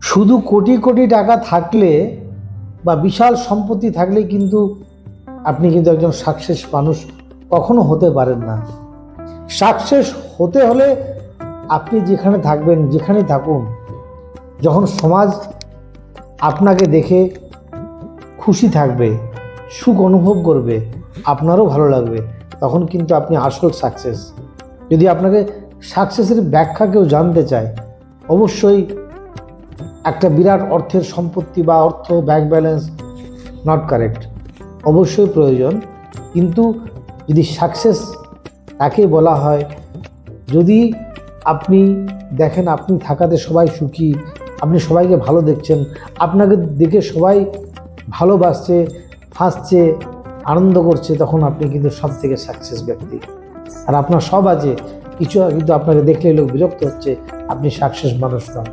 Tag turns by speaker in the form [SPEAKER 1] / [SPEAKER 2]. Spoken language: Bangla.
[SPEAKER 1] শুধু কোটি কোটি টাকা থাকলে বা বিশাল সম্পত্তি থাকলে কিন্তু আপনি কিন্তু একজন সাকসেস মানুষ কখনো হতে পারেন না। সাকসেস হতে হলে আপনি যেখানে থাকবেন, যেখানে থাকুন, যখন সমাজ আপনাকে দেখে খুশি থাকবে, সুখ অনুভব করবে, আপনারও ভালো লাগবে, তখন কিন্তু আপনি আসল সাকসেস। যদি আপনাকে সাকসেসের ব্যাখ্যা কেউ জানতে চায়, অবশ্যই একটা বিরাট অর্থের সম্পত্তি বা অর্থ ব্যাংক ব্যালেন্স নট কারেক্ট, অবশ্যই প্রয়োজন। কিন্তু যদি সাকসেস তাকে বলা হয়, যদি আপনি দেখেন আপনি থাকাতে সবাই সুখী, আপনি সবাইকে ভালো দেখছেন, আপনাকে দেখে সবাই ভালোবাসছে, হাসছে, আনন্দ করছে, তখন আপনি কিন্তু সব থেকে সাকসেস ব্যক্তি। আর আপনার সব আছে কিছু, কিন্তু আপনাকে দেখলে লোক বিরক্ত হচ্ছে, আপনি সাকসেস মানুষ নন।